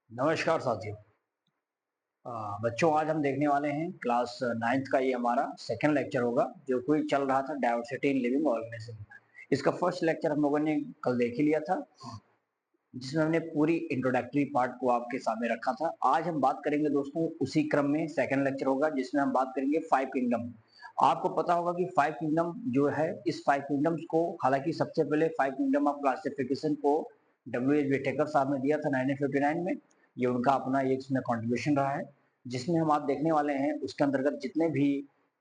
नमस्कार साथियों। बच्चों, आज हम देखने वाले हैं क्लास 9th का ये हमारा सेकंड लेक्चर होगा, जो कोई चल रहा था डाइवर्सिटी इन लिविंग ऑर्गेनिज्म। इसका फर्स्ट लेक्चर हम लोगों ने कल देख ही लिया था, जिसमें हमने पूरी इंट्रोडक्टरी पार्ट को आपके सामने रखा था। आज हम बात करेंगे दोस्तों, उसी क्रम में सेकंड लेक्चर होगा, जिसमें हम बात करेंगे 5 किंगडम। आपको पता होगा कि 5 किंगडम जो है, इस 5 किंगडम्स को, हालांकि सबसे पहले 5 किंगडम ऑफ क्लासिफिकेशन को डब्ल्यू एच विटेकर साहब ने दिया था 1959 में। ये उनका अपना एक इसमें कॉन्ट्रीब्यूशन रहा है, जिसमें हम आप देखने वाले हैं उसके अंतर्गत जितने भी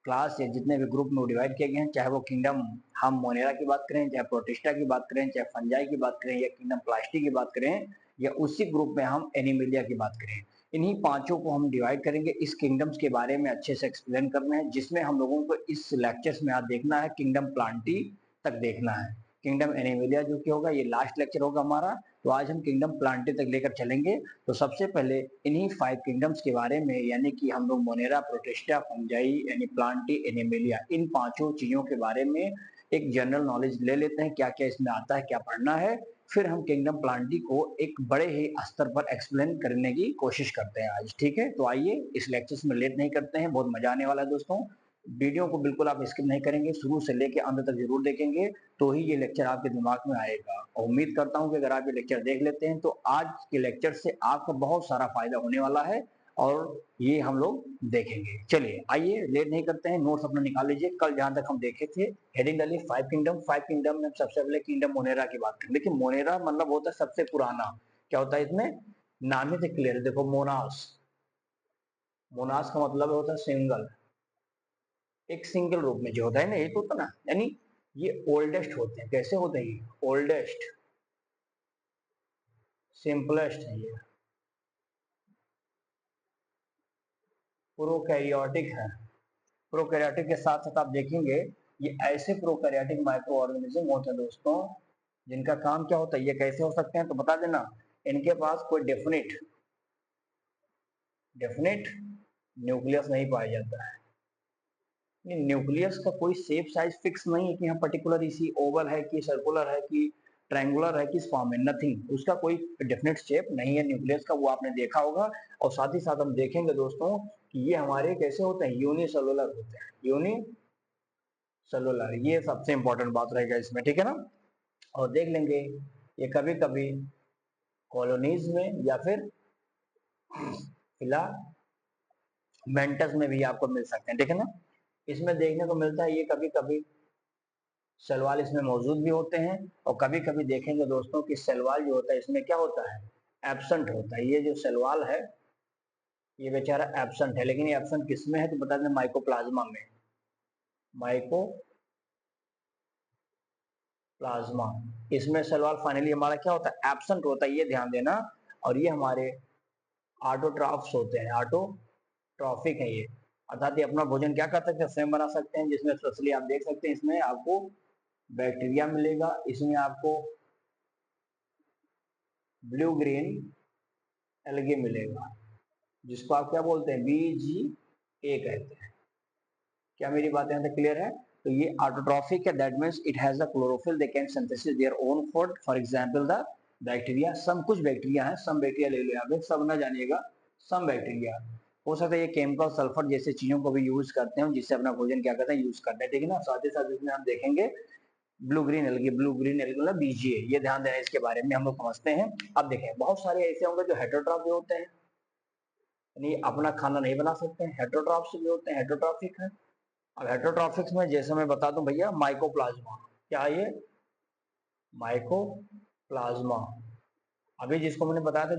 क्लास या जितने भी ग्रुप में डिवाइड किए गए हैं, चाहे वो किंगडम हम मोनेरा की बात करें, चाहे प्रोटिस्टा की बात करें, चाहे फंजाई की बात करें, या किंगडम प्लास्टी की बात करें, या उसी ग्रुप में हम एनिमिलिया की बात करें, इन्हीं पांचों को हम डिवाइड करेंगे। इस किंगडम्स के बारे में अच्छे से एक्सप्लेन करना है, जिसमें हम लोगों को इस लेक्चर्स में आज देखना है किंगडम प्लांटी तक देखना है। किंगडम एनिमिलिया जो कि होगा, ये लास्ट लेक्चर होगा हमारा। तो आज हम किंगडम प्लांटी तक लेकर चलेंगे। तो सबसे पहले इन्हीं 5 किंगडम्स के बारे में, यानी कि हम लोग मोनेरा, प्रोटिस्टा, फंजाई, यानी प्लांटी, एनिमिलिया, इन पांचों चीजों के बारे में एक जनरल नॉलेज ले लेते हैं, क्या क्या इसमें आता है, क्या पढ़ना है। फिर हम किंगडम प्लांटी को एक बड़े ही स्तर पर एक्सप्लेन करने की कोशिश करते हैं आज। ठीक है, तो आइए इस लेक्चर में लेट नहीं करते हैं, बहुत मजा आने वाला है दोस्तों। वीडियो को बिल्कुल आप स्किप नहीं करेंगे, शुरू से लेकर अंत तक जरूर देखेंगे, तो ही ये लेक्चर आपके दिमाग में आएगा। और उम्मीद करता हूं कि अगर आप ये लेक्चर देख लेते हैं तो आज के लेक्चर से आपको बहुत सारा फायदा होने वाला है, और ये हम लोग देखेंगे। चलिए आइए, लेट नहीं करते हैं, नोट्स अपना निकाल लीजिए। कल जहां तक हम देखे थे, हेडिंग डालिए 5 किंगडम। 5 किंगडम में सबसे पहले किंगडम मोनेरा की बात करें। देखिए, मोनेरा मतलब होता है सबसे पुराना। क्या होता है इसमें, नाम ही से क्लियर है। देखो, मोनास, मोनास का मतलब होता है सिंगल, एक सिंगल रूप में जो होता है ना, एक होता है ना, यानी ये ओल्डेस्ट होते हैं। कैसे होते हैं ये, ओल्डेस्ट, सिंपलेस्ट है ये, प्रोकैरियोटिक है। प्रोकैरियोटिक के साथ साथ आप देखेंगे, ये ऐसे प्रोकैरियोटिक माइक्रो ऑर्गेनिज्म होते हैं दोस्तों, जिनका काम क्या होता है, ये कैसे हो सकते हैं तो बता देना। इनके पास कोई डेफिनिट डेफिनिट न्यूक्लियस नहीं पाया जाता है। न्यूक्लियस का कोई शेप साइज फिक्स नहीं है कि यहाँ पर्टिकुलर इसी ओवल है कि सर्कुलर है कि ट्रायंगुलर है, किस फॉर्म में, नथिंग। उसका कोई डेफिनेट शेप नहीं है न्यूक्लियस का, वो आपने देखा होगा। और साथ ही साथ हम देखेंगे दोस्तों कि ये हमारे कैसे होते हैं, यूनिसेलुलर होते हैं। यूनिसेलुलर, ये सबसे इंपॉर्टेंट बात रहेगा इसमें, ठीक है ना। और देख लेंगे, ये कभी कभी कॉलोनीज में या फिर फिलामेंटस में भी आपको मिल सकते हैं, ठीक है ना। इसमें देखने को मिलता है, ये कभी कभी सलवाल इसमें मौजूद भी होते हैं, और कभी कभी देखेंगे दोस्तों कि सलवाल जो होता है इसमें क्या होता है, एब्सेंट होता है। ये जो सलवाल है, ये बेचारा एब्सेंट है। लेकिन ये एब्सेंट किस में है तो बता दें, माइकोप्लाज्मा में। माइकोप्लाज्मा, इसमें सलवाल फाइनली हमारा क्या होता है, एब्सेंट होता है, ये ध्यान देना। और ये हमारे ऑटोट्रॉफ्स होते हैं, ऑटोट्रॉफिक है ये, अर्थात ये अपना भोजन क्या कर सकते हैं, स्वयं बना सकते हैं। जिसमें स्पेशली आप देख सकते हैं, इसमें आपको बैक्टीरिया मिलेगा, इसमें आपको ब्लू ग्रीन एल्गे मिलेगा, जिसको आप क्या बोलते हैं, BGA कहते हैं। क्या मेरी बात यहाँ तक क्लियर है। तो ये ऑटोट्रॉफिक है, that means it has the chlorophyll, they can synthesis their own food, for example the bacteria. Some कुछ बैक्टीरिया है, सम बैक्टीरिया ले लो आप, सब ना जानिएगा, सम बैक्टीरिया। हो सकता है ये केमिकल सल्फर जैसे चीजों को भी यूज करते हैं, जिससे अपना भोजन क्या करते हैं, यूज करते हैं, ठीक है ना। साथ ही साथ इसमें हम देखेंगे blue green algae, blue green algae मतलब BGA, ये ध्यान देना, इसके बारे में हम लोग समझते हैं। अब देखें, बहुत सारे ऐसे होंगे जो हेटेरोट्रॉफ भी होते हैं, यानी अपना खाना नहीं बना सकते हैं। हेटेरोट्रॉफ्स भी होते हैं, हेटेरोट्रॉफिक है। अब हेटेरोट्रॉफिक्स में जैसे मैं बता दूं भैया, माइकोप्लाज्मा, क्या ये, माइकोप्लाज्मा। अभी जिसको मैंने बताया था,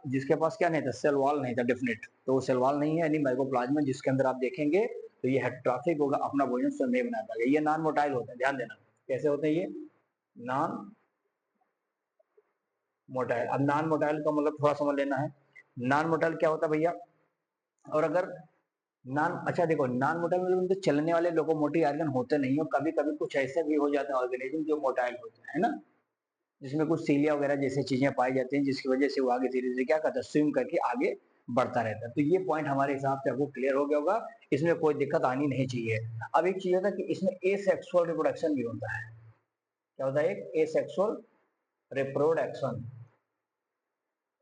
जिसके पास क्या नहीं था, सेल वॉल नहीं था डेफिनेट, तो वो सेल वॉल नहीं है, यानी माइकोप्लाज्मा, जिसके अंदर आप देखेंगे तो ये हेटेरोट्रॉफिक होगा, अपना भोजन स्वयं नहीं बना पाएगा। ये नॉन मोटाइल होता है, ध्यान देना। कैसे होते हैं ये, नॉन मोटाइल। अब नॉन मोटाइल का मतलब थोड़ा समझ लेना है। नॉन मोटाइल क्या होता है भैया, और अगर नॉन, अच्छा देखो, नॉन मोटाइल मतलब उनके चलने वाले लोकोमोटिव ऑर्गन होते नहीं हो। कभी कभी कुछ ऐसे भी हो जाते हैं ऑर्गेनिज्म जो मोटाइल होते हैं, है ना, जिसमें कुछ सीलिया वगैरह जैसी चीजें पाई जाती हैं, जिसकी वजह से वो आगे धीरे धीरे क्या करता है, स्विम करके आगे बढ़ता रहता है। तो ये पॉइंट हमारे हिसाब से आपको क्लियर हो गया होगा, इसमें कोई दिक्कत आनी नहीं चाहिए। अब एक चीज होता है कि इसमें एसेक्सुअल रिप्रोडक्शन भी होता है। क्या होता है, एक एसेक्सुअल रिप्रोडक्शन,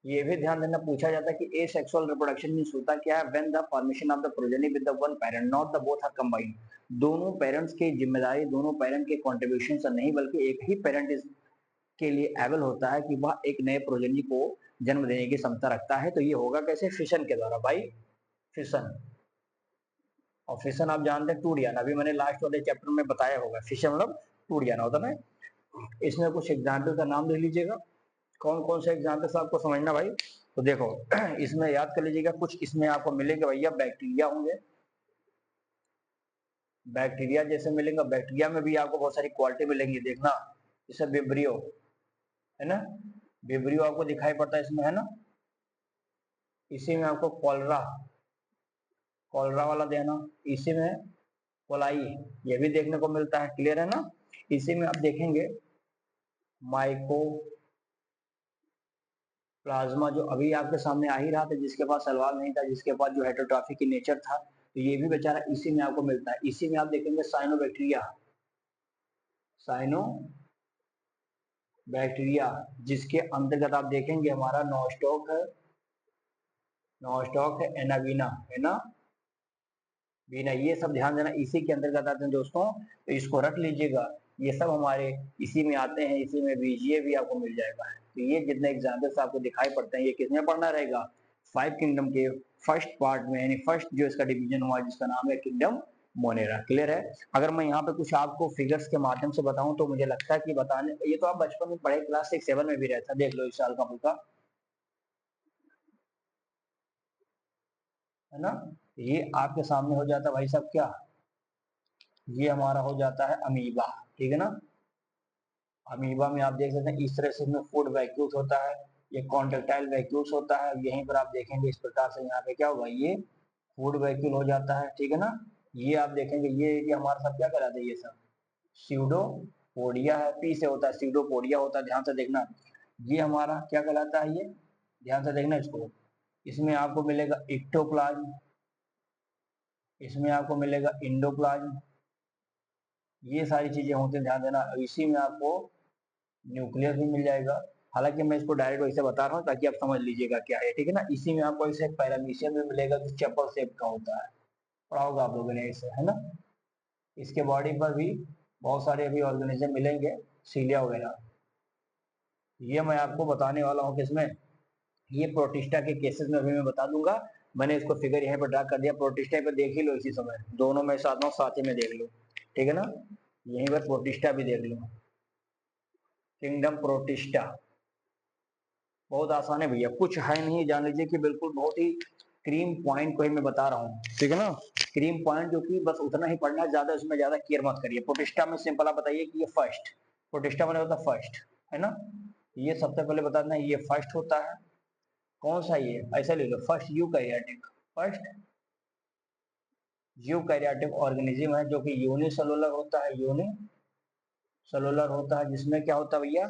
ये भी ध्यान देना, पूछा जाता है कि एसेक्सुअल रिप्रोडक्शन मींस होता क्या है, when the formation of the progeny with the one parent not the both are combined. दोनों पेरेंट्स की जिम्मेदारी, दोनों पेरेंट के कॉन्ट्रीब्यूशन से नहीं, बल्कि एक ही पेरेंट के लिए एबल होता है कि वह एक नए प्रोजेनी को जन्म देने की क्षमता रखता है। तो ये होगा कैसे, फिशन के द्वारा, बाई फिशन। और फिशन आप जानते हैं टूट जाना, अभी मैंने लास्ट वाले चैप्टर में बताया होगा, फिशन मतलब टूट जाना होता है ना। इसमें कुछ एग्जाम्पल का नाम ले लीजिएगा, कौन कौन से एग्जाम्पल्स आपको समझना भाई। तो देखो इसमें याद कर लीजिएगा, कुछ इसमें आपको मिलेंगे भैया, बैक्टीरिया होंगे, बैक्टीरिया जैसे मिलेंगे, बैक्टीरिया में भी आपको बहुत सारी क्वालिटी मिलेंगी, देखना, जैसे विब्रियो है ना, विब्रियो आपको दिखाई पड़ता है इसमें, है ना। इसी में आपको कॉलरा, कॉलरा वाला देना, इसी में कोलाई, ये भी देखने को मिलता है, क्लियर है ना। इसी में आप देखेंगे माइको प्लाज्मा, जो अभी आपके सामने आ ही रहा था, जिसके पास सलवार नहीं था, जिसके पास जो हेटेरोट्रॉफी की नेचर था, तो ये भी बेचारा इसी में आपको मिलता है। इसी में आप देखेंगे साइनोबैक्टीरिया, साइनो बैक्टीरिया, जिसके अंतर्गत आप देखेंगे हमारा नॉस्टॉक है, नॉस्टॉक है, एनावीना है ना, बीना, ये सब ध्यान देना इसी के अंतर्गत आते हैं दोस्तों, तो इसको रख लीजिएगा, ये सब हमारे इसी में आते हैं। इसी में बीजीए भी आपको मिल जाएगा। तो ये जितने एग्जाम्पल्स आपको दिखाई पड़ते हैं, ये किसमें पढ़ना रहेगा, फाइव किंगडम के फर्स्ट पार्ट में, यानी फर्स्ट जो इसका डिवीजन हुआ जिसका नाम है किंगडम मोनेरा, क्लियर है। अगर मैं यहाँ पे कुछ आपको फिगर्स के माध्यम से बताऊं तो मुझे लगता है कि बताने, ये तो आप बचपन में पढ़े, क्लास 6-7 में भी रहता, देख लो इस साल का होगा, है ना। ये आपके सामने हो जाता भाई साहब क्या, ये हमारा हो जाता है अमीबा, ठीक है ना। अमीबा में आप देख सकते हैं इस तरह से इसमें फूड वैक्यूल्स होता है, ये कॉन्ट्रेक्टाइल वैक्यूल्स होता है, यहीं पर आप देखेंगे इस प्रकार से यहाँ पे क्या होगा, ये फूड वैक्यूल हो जाता है, ठीक है ना। ये आप देखेंगे ये हमारा सब क्या कहलाता है, ये सब स्यूडोपोडिया है, पी से होता है, स्यूडोपोडिया होता है, ध्यान से देखना। ये हमारा क्या कहलाता है, ये ध्यान से देखना इसको। इसमें आपको मिलेगा इक्टोप्लाज्म, इसमें आपको मिलेगा इंडोप्लाज्म, ये सारी चीजें होती हैं, ध्यान देना। इसी में आपको न्यूक्लियस भी मिल जाएगा। हालांकि मैं इसको डायरेक्ट वैसे बता रहा हूँ ताकि आप समझ लीजिएगा क्या है, ठीक है ना। इसी में आपको इसे पैरामीशियम भी मिलेगा, जो चप्पल शेप का होता है, पढ़ा होगा आप लोगों ने इसे, है ना। इसके बॉडी पर भी बहुत सारे अभी ऑर्गेनिज्म मिलेंगे, सीलिया वगैरह, ये मैं आपको बताने वाला हूँ किसमें, ये प्रोटिस्टा के केसेस में अभी मैं बता दूंगा। मैंने इसको फिगर यहाँ पर ड्रा कर दिया, प्रोटिस्टा पे देख ही लो इसी समय, दोनों में साथ ही में देख लो, ठीक है ना। यहीं पर प्रोटिस्टा भी देख लो, किंगडम प्रोटिस्टा, बहुत आसान है भैया, कुछ है नहीं, जान लीजिए कि बिल्कुल बहुत ही क्रीम पॉइंट को ही मैं बता रहा हूँ, ठीक है ना। क्रीम पॉइंट जो कि बस उतना ही पढ़ना है, ज्यादा उसमें ज्यादा केयर मत करिए। प्रोटिस्टा में सिंपल आप बताइए कि ये फर्स्ट, प्रोटिस्टा मैंने होता फर्स्ट, है ना। ये सबसे पहले बता देना, ये फर्स्ट होता है, कौन सा, ये ऐसा ले लो, first eukaryotic, first eukaryotic organism है, जो कि यूनिसेलुलर होता है, यूनिसेलुलर होता है, जिसमें क्या होता है भैया,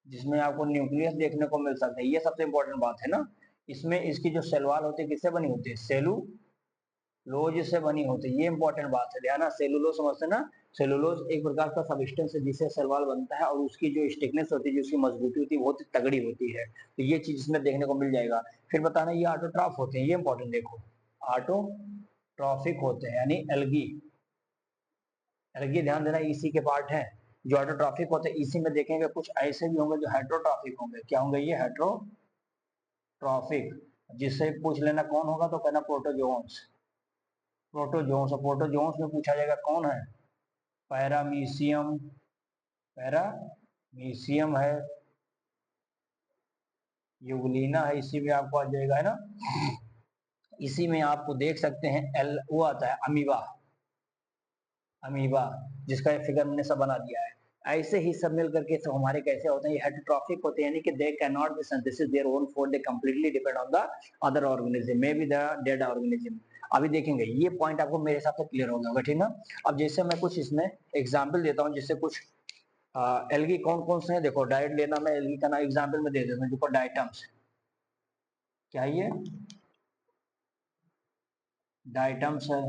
जिसमें आपको न्यूक्लियस देखने को मिल सकता है, ये सबसे इंपॉर्टेंट बात है ना। इसमें इसकी जो सेल वॉल होती है किससे बनी होती है, सेलुलोज से बनी होती है, ये इंपॉर्टेंट बात है, ध्यान। सेलुलोज समझते ना, सेलुलोज एक प्रकार का सब्सटेंस है जिससे सेल वॉल बनता है, और उसकी जो स्टिकनेस होती है, जो उसकी मजबूती होती है, बहुत तगड़ी होती है, तो ये चीज इसमें देखने को मिल जाएगा। फिर बताना ये ऑटोट्रॉफ होते हैं, ये इंपॉर्टेंट देखो, ऑटोट्रॉफिक होते हैं, यानी एल्गी, एल्गी ध्यान देना इसी के पार्ट है। जो ऑटोट्रॉफिक होते हैं इसी में देखेंगे, कुछ ऐसे भी होंगे जो हेट्रोट्रॉफिक होंगे, क्या होंगे ये हेट्रोट्रॉफिक, जिससे पूछ लेना कौन होगा तो कहना प्रोटोजोन्स, प्रोटोजोन्स, और प्रोटोजोन्स में पूछा जाएगा कौन है, पैरामीशियम, पैरामीशियम है, यूग्लिना है, इसी में आपको आ जाएगा, है ना। इसी में आपको देख सकते हैं एल वो आता है अमीबा, अमीबा, जिसका फिगर मैंने सब बना दिया है। ऐसे ही सब मिल करके सब हमारे कैसे होते हैं, ये हेटेरोट्रॉफिक होते हैं, यानी कि they can not be synthesis their own food, they completely depend on the other organism, may be the dead organism. अभी देखेंगे ये पॉइंट आपको मेरे हिसाब से क्लियर हो गया होगा, ठीक ना। अब जैसे मैं कुछ इसमें एग्जाम्पल देता हूँ, जिससे कुछ एल्गी कौन कौन से हैं, देखो डाइट लेना, मैं एल्गी का ना एग्जाम्पल में दे देता हूँ, देखो डाइटम्स, क्या ये डाइटम्स है,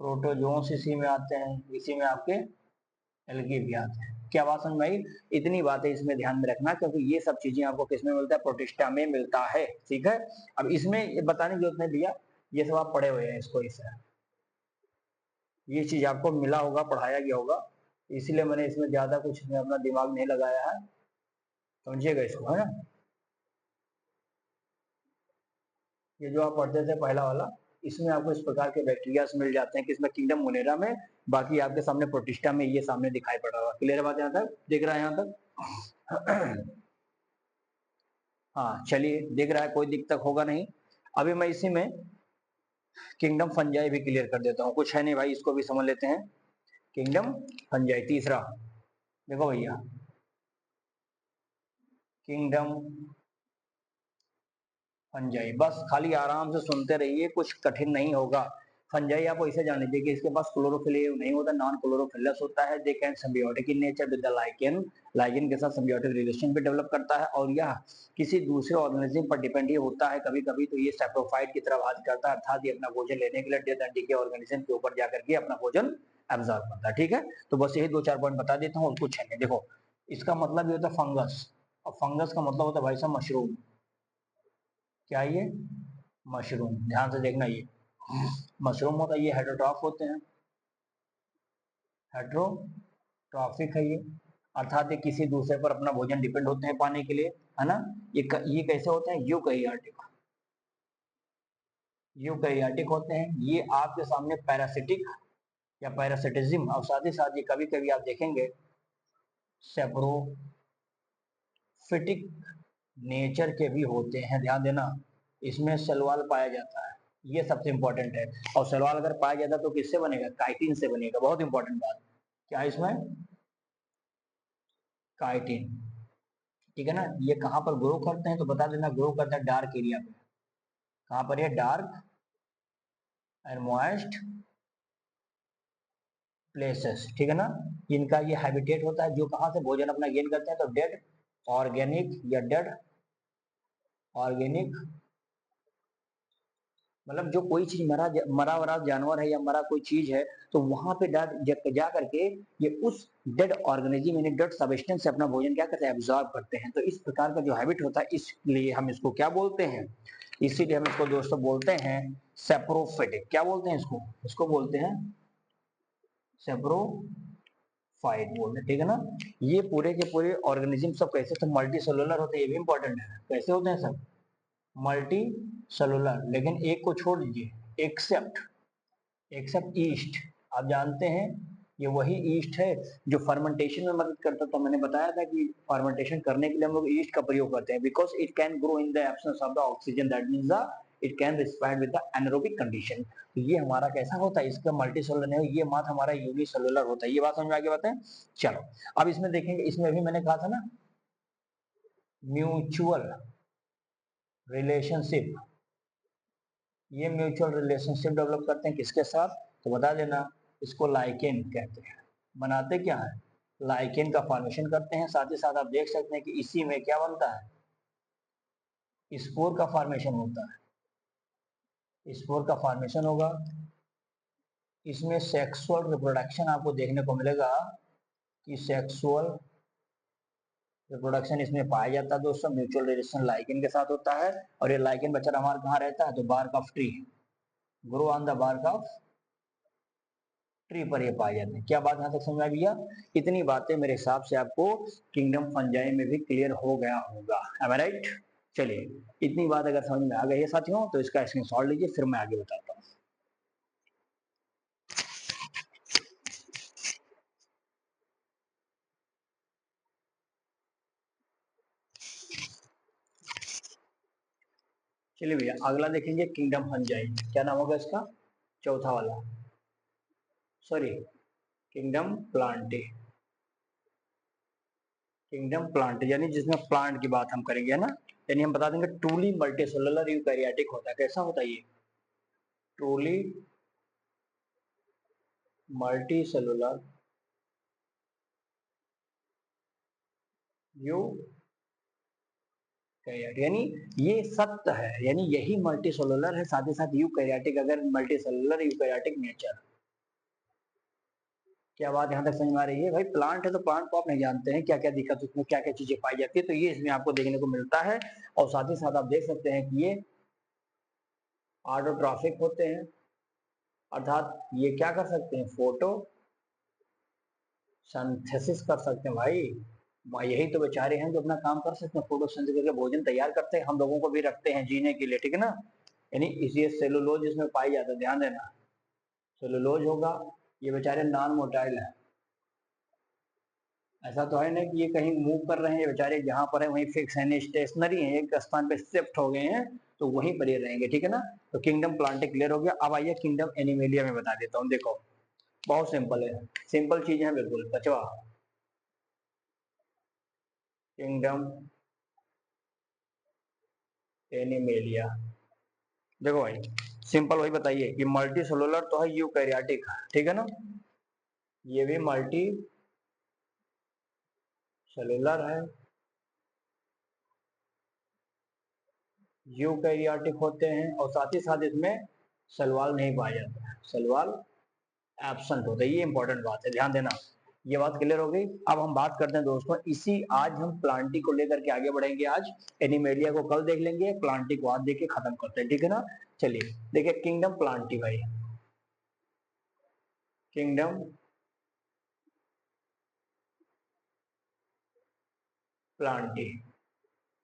प्रोटोजोन्स इसी में आते हैं, इसी में आपके एल्गी भी आते हैं, क्या बात समझ में आई? इतनी बातें इसमें ध्यान में रखना, क्योंकि ये सब चीजें आपको किसमें मिलता है? प्रोटिस्टा में मिलता है। ठीक है, अब इसमें बताने की जरूरत नहीं भैया, ये सब आप पढ़े हुए हैं इसको, इसे ये चीज आपको मिला होगा, पढ़ाया गया होगा, इसीलिए मैंने इसमें ज्यादा कुछ अपना दिमाग नहीं लगाया है, समझिएगा इसको, है ना। ये जो आप पढ़ते थे पहला वाला, इसमें आपको इस प्रकार के बैक्टीरिया मिल जाते हैं, किसमें? किंगडम मोनेरा में। बाकी आपके सामने प्रोटिस्टा में ये सामने दिखाई पड़ रहा होगा। क्लियर है बात यहाँ तक? दिख रहा है यहाँ तक? हाँ चलिए, दिख रहा है, कोई दिक्कत होगा नहीं। अभी मैं इसी में किंगडम फंजाई भी क्लियर कर देता हूँ, कुछ है नहीं भाई, इसको भी समझ लेते हैं। किंगडम फंजाई तीसरा, देखो भैया, किंगडम फंजाई, बस खाली आराम से सुनते रहिए, कुछ कठिन नहीं होगा। फंजाई आपको इसे जान लीजिए कि इसके पास क्लोरोफिल नहीं होता, नॉन क्लोरोफिलस होता है। They can symbiotic in nature with the lichen, lichen के साथ सिम्बियोटिक रिलेशन भी डेवलप करता है, और यह किसी दूसरे ऑर्गेनिज्म पर डिपेंड ही होता है कभी कभी। तो ये सैप्रोफाइट की तरह बात करता है, अर्थात ये अपना भोजन लेने के लिए डेड एंटी के ऑर्गेनिज्म के ऊपर जाकर के अपना भोजन एब्जॉर्ब करता है। ठीक है, तो बस यही 2-4 पॉइंट बता देता हूँ, और कुछ है नहीं। देखो, इसका मतलब ये होता है फंगस, और फंगस का मतलब होता है भाई साहब मशरूम। क्या ये? मशरूम, ध्यान से देखना, ये मशरूम होता है, ये हेटरोट्रॉफ होते हैं, हेटरोट्रॉफिक है ये, अर्थात ये किसी दूसरे पर अपना भोजन डिपेंड होते हैं पाने के लिए, है ना। ये कैसे होते हैं? यूकैरियोटिक, यूकैरियोटिक होते हैं। ये आपके सामने पैरासिटिक या पैरासिटिज्म, और साथ ही साथ ये कभी कभी आप देखेंगे सेप्रोफिटिक नेचर के भी होते हैं, ध्यान देना। इसमें सलवाल पाया जाता है, ये सबसे इंपॉर्टेंट है। और सलवाल अगर पाया जाता तो किससे बनेगा? काइटिन से बनेगा, बहुत इंपॉर्टेंट बात। क्या है इसमें? काइटिन, ठीक है ना। ये कहाँ पर ग्रो करते हैं तो बता देना, ग्रो करते हैं डार्क एरिया पे। कहाँ पर? ये डार्क एंड मॉइस्ट प्लेसेस, ठीक है ना। इनका ये हैबिटेट होता है, जो कहाँ से भोजन अपना गेन करते हैं, तो डेड ऑर्गेनिक या डेड ऑर्गेनिक, मतलब जो कोई चीज मरा वरा जानवर है या मरा कोई चीज है, तो वहां पे जा करके ये उस डेड ऑर्गेनिज्म यानी डेड सब्सटेंस से अपना भोजन क्या करते हैं? एब्जॉर्ब करते हैं। तो इस प्रकार का जो हैबिट होता है, इसलिए हम इसको क्या बोलते हैं? इसीलिए हम इसको दोस्तों बोलते हैं सेप्रोफिटिक। क्या बोलते हैं इसको? इसको बोलते हैं सेप्रोफाइट बोलते हैं, ठीक है ना। ये पूरे के पूरे ऑर्गेनिज्म सब कैसे? तो मल्टी सेलुलर होते हैं, ये भी इंपॉर्टेंट है। कैसे होते हैं सब? मल्टी सेलुलर, लेकिन एक को छोड़ दीजिए, एक्सेप्ट एक्सेप्ट ईस्ट। आप जानते हैं ये वही ईस्ट है जो फर्मेंटेशन में मदद करता था। मैंने बताया था कि फर्मेंटेशन करने के लिए हम लोग ईस्ट का प्रयोग करते हैं, because it can grow in the absence of the oxygen, that means the it can respire with the anaerobic condition. तो ये हमारा कैसा होता है? इसका मल्टी सेलुलर नहीं, ये मात्र हमारा यूनिसेलुलर होता है। ये बात समझ में आगे बात है। चलो, अब इसमें देखेंगे, इसमें भी मैंने कहा था ना म्यूचुअल रिलेशनशिप, ये म्यूचुअल रिलेशनशिप डेवलप करते हैं किसके साथ? तो बता देना, इसको लाइकेन कहते हैं। बनाते क्या है? लाइकेन का फॉर्मेशन करते हैं। साथ ही साथ आप देख सकते हैं कि इसी में क्या बनता है? स्पोर का फॉर्मेशन होता है, स्पोर का फॉर्मेशन होगा। इसमें सेक्सुअल रिप्रोडक्शन आपको देखने को मिलेगा, कि सेक्सुअल रिप्रोडक्शन इसमें पाया जाता है दोस्तों। म्यूचुअल रिलेशन लाइकेन के साथ होता है, और ये लाइकेन बच्चा हमारा कहाँ रहता है? तो bark of tree, grow on the bark of tree पर ये पाए जाते हैं। क्या बात यहाँ तक समझ में भैया? इतनी बातें मेरे हिसाब से आपको किंगडम फंजाई में भी क्लियर हो गया होगा, एम आई राइट? चलिए, इतनी बात अगर समझ में आ गई है साथियों, तो इसका स्क्रीनशॉट लीजिए, फिर मैं आगे बताता हूँ। चलिए भैया, अगला देखेंगे किंगडम फंजाई। क्या नाम होगा इसका? चौथा वाला, sorry, kingdom Plantae. Kingdom plant यानी जिसमें प्लांट की बात हम करेंगे, है ना। यानी हम बता देंगे ट्रूली मल्टीसेलुलर यूकैरियोटिक होता है। कैसा होता है ये? ट्रूली मल्टी सेलुलर यानी ये सत्य है, यानी यही मल्टी सेलुलर है, साथ ही साथ यूकैरियोटिक, अगर मल्टी सेलुलर यूकैरियोटिक नेचर। क्या बात यहाँ तक समझ में आ रही है? भाई प्लांट है तो प्लांट को आप नहीं जानते हैं क्या क्या दिक्कत, उसमें क्या क्या चीजें पाई जाती है, तो ये इसमें आपको देखने को मिलता है। और साथ ही साथ आप देख सकते हैं कि ये ऑटोट्रॉफिक होते हैं, अर्थात ये क्या कर सकते हैं, फोटो सिंथेसिस कर सकते हैं भाई। यही तो बेचारे हैं जो अपना काम कर सकते हैं, फोटोसिंथेसिस करके भोजन तैयार करते हैं, हम लोगों को भी रखते हैं जीने के लिए, ठीक है ना। यानी इसी सेलुलोज इसमें पाई जाता है, ध्यान देना। सेलुलोज होगा, ये बेचारे नॉन मोटाइल है, ऐसा तो है ना कि ये कहीं मूव कर रहे हैं, ये बेचारे जहां पर है वहीं फिक्स है, स्टेशनरी है, एक स्थान पे शिफ्ट हो गए हैं तो वहीं पर ये रहेंगे, ठीक है ना। तो किंगडम प्लांटे क्लियर हो गया। अब आइए किंगडम एनिमेलिया में बता देता हूँ। देखो बहुत सिंपल है, सिंपल चीज है बिल्कुल। बचवा किंगडम एनिमेलिया, देखो भाई सिंपल वही बताइए कि मल्टी सेलुलर तो है, यूकैरियोटिक, ठीक है ना। ये भी मल्टी सेलुलर है, यूकैरियोटिक होते हैं, और साथ ही साथ इसमें सलवाल नहीं पाया जाता है, सलवाल एब्सेंट होता है, ये इंपॉर्टेंट बात है, ध्यान देना। ये बात क्लियर हो गई। अब हम बात करते हैं दोस्तों, इसी आज हम प्लांटी को लेकर के आगे बढ़ेंगे। आज एनिमेलिया को कल देख लेंगे, प्लांटी को आज देख के खत्म करते हैं, ठीक है ना। चलिए देखिए किंगडम प्लांटी भाई, किंगडम प्लांटी,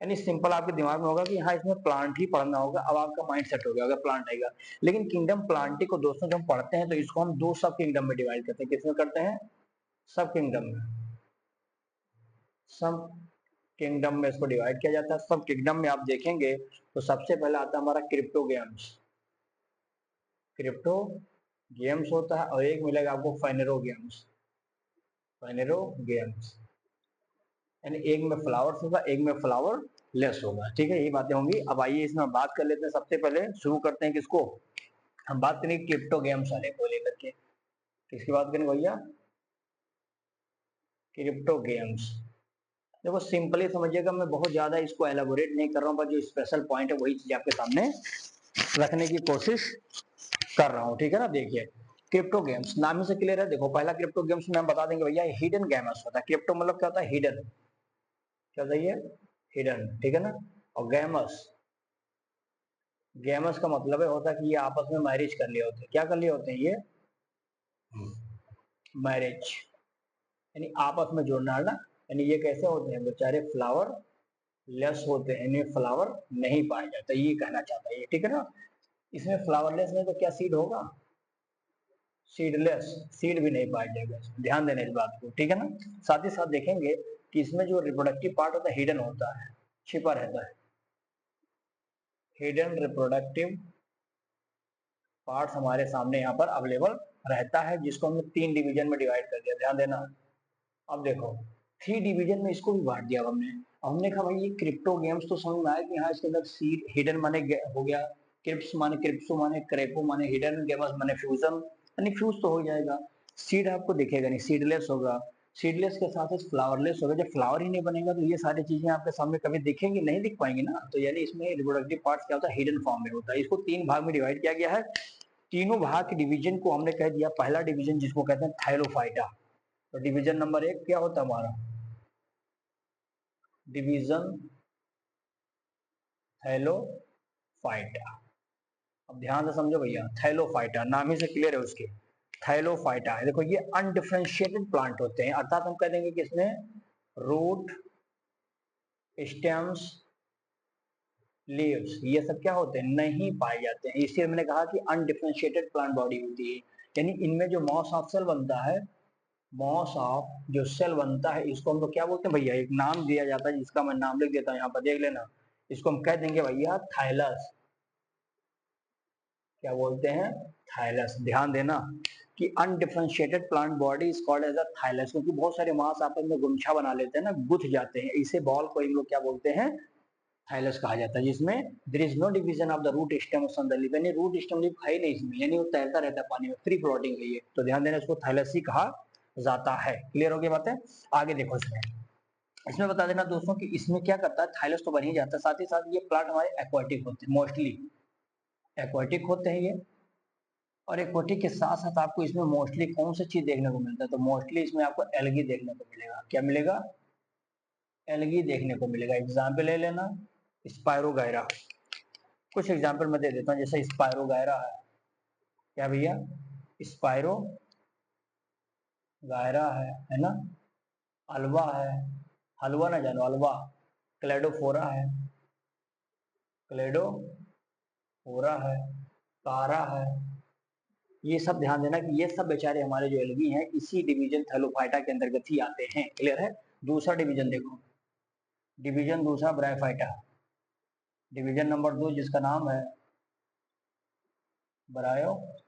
यानी सिंपल आपके दिमाग में होगा कि हाँ इसमें प्लांट ही पढ़ना होगा, अब आपका माइंड सेट हो गया अगर प्लांट आएगा। लेकिन किंगडम प्लांटी को दोस्तों जब हम पढ़ते हैं तो इसको हम दो सब किंगडम में डिवाइड करते हैं। किसमें करते हैं? सब किंगडम में। सब किंगडम में इसको डिवाइड किया जाता है। सब किंगडम में आप देखेंगे तो सबसे पहले आता है हमारा क्रिप्टो गेम्स, क्रिप्टो गेम्स होता है, और एक मिलेगा आपको फाइनेरो गेम्स, फाइनेरो गेम्स, यानी एक में फ्लावर्स होगा, एक में फ्लावर लेस होगा, ठीक है, यही बातें होंगी। अब आइए इसमें बात कर लेते हैं, सबसे पहले शुरू करते हैं किसको, हम बात करेंगे क्रिप्टो गेम्स वाले को लेकर के। किसकी बात करेंगे भैया? Crypto games. देखो सिंपली समझिएगा, मैं बहुत ज्यादा इसको एलाबोरेट नहीं कर रहा हूँ, पर जो स्पेशल पॉइंट है वही चीज आपके सामने रखने की कोशिश कर रहा हूँ, ठीक है ना। देखिए क्रिप्टो गेम्स नाम ही से क्लियर है। देखो पहला क्रिप्टो गेम्स में हम बता देंगे भैया, हिडन गेमर्स होता है। क्रिप्टो मतलब क्या होता है? हिडन, क्या होता है ये? हिडन, ठीक है ना। और गेमर्स, गेमर्स का मतलब है होता है कि ये आपस में मैरिज कर लिए होते हैं। क्या कर लिए होते हैं ये? मैरिज, यानी आपस में जोड़ना है ना। यानी ये कैसे होते हैं बेचारे? फ्लावर लेस होते हैं, इनमें फ्लावर नहीं पाया जाता, ये कहना चाहता है ये, ठीक है ना। इसमें फ्लावरलेस में तो क्या सीड होगा? सीडलेस, सीड भी नहीं पाया जाएगा इसमें, ध्यान देना इस बात को, ठीक है ना। साथ ही साथ देखेंगे कि इसमें जो रिप्रोडक्टिव पार्ट होता है हिडन होता है, छिपा रहता है। हिडन रिप्रोडक्टिव पार्ट्स हमारे सामने यहाँ पर अवेलेबल रहता है, जिसको हमने 3 डिवीजन में डिवाइड कर दिया, ध्यान देना। अब देखो 3 डिवीजन में इसको भी बांट दिया हमने। हमने कहा भाई ये क्रिप्टो गेम्स तो समझ में आया कि हाँ इसके अंदर सीड हिडन माने हो गया, क्रिप्स माने क्रिप्सो माने क्रेपो माने हिडन, गेमस माने फ्यूजन, यानी फ्यूज तो हो जाएगा। सीड आपको दिखेगा नहीं, सीडलेस होगा, सीडलेस के साथ फ्लावरलेस होगा। जब फ्लावर ही नहीं बनेगा तो ये सारी चीजें आपके सामने कभी दिखेंगी नहीं, दिख पाएंगी ना। तो यानी इसमें रिप्रोडक्टिव पार्ट क्या होता है? हिडन फॉर्म में होता है। इसको 3 भाग में डिवाइड किया गया है। तीनों भाग के डिवीजन को हमने कह दिया, पहला डिवीजन जिसको कहते हैं थाइलोफाइटा। तो डिवीजन नंबर 1 क्या होता है हमारा? Division Thallophyta. अब ध्यान से समझो भैया, थैलोफाइटा नाम ही से क्लियर है उसके, थैलोफाइटा है। देखो ये अनडिफरेंशिएटेड प्लांट होते हैं, अर्थात हम कह देंगे कि इसमें रूट, स्टेम्स, लीव्स ये सब क्या होते हैं? नहीं पाए जाते हैं। इसलिए मैंने कहा कि अनडिफरेंशिएटेड प्लांट बॉडी होती है। यानी इनमें जो मॉस ऑफ सेल बनता है, मॉस ऑफ जो सेल बनता है, इसको हम लोग क्या बोलते हैं भैया? एक नाम दिया जाता है जिसका मैं नाम लिख देता हूँ यहाँ पर, देख लेना। इसको हम कह देंगे भैया थाइलस। क्या बोलते हैं? थाइलस। ध्यान देना कि undifferentiated plant body is called as a thallus, क्योंकि बहुत सारे मांस आपस में गुमछा बना लेते हैं ना, गुथ जाते हैं, इसे बॉल को हम लोग क्या बोलते हैं? थाइलस कहा जाता है। जिसमें there is no division of the root stem on the leaf, यानी रूट स्टेम लीफ है ही नहीं इसमें, यानी वो तैरता रहता है पानी में, फ्री फ्लोटिंग है ये। तो ध्यान देना, इसको थाइलस ही कहा जाता है। क्लियर हो गई बातें? आगे देखो इसमें, इसमें बता देना दोस्तों कि इसमें क्या करता है, थाइलस तो बन ही जाता है, साथ ही साथ ये प्लांट हमारे एक्वाटिक होते हैं, मोस्टली एक्वाटिक होते हैं ये। और एक्वाटिक के साथ साथ आपको इसमें मोस्टली कौन सी चीज देखने को मिलता है, तो मोस्टली इसमें आपको एल्गी देखने को मिलेगा। क्या मिलेगा? एल्गी देखने को मिलेगा। एग्जाम्पल ले लेना, स्पायरोगायरा। कुछ एग्जाम्पल मैं दे देता हूँ, जैसे स्पायरोगायरा है, क्या भैया, स्पायरो गायरा है ना, अलवा है, हलवा ना जानो, अलवा, क्लेडोफोरा है, क्लेडोफोरा है, कारा है। ये सब ध्यान देना कि ये सब बेचारे हमारे जो एल्गी हैं इसी डिवीजन थैलोफाइटा के अंतर्गत ही आते हैं। क्लियर है? दूसरा डिवीजन देखो, डिवीजन दूसरा ब्रायोफाइटा, डिवीजन नंबर 2 जिसका नाम है ब्रायोफाइटा।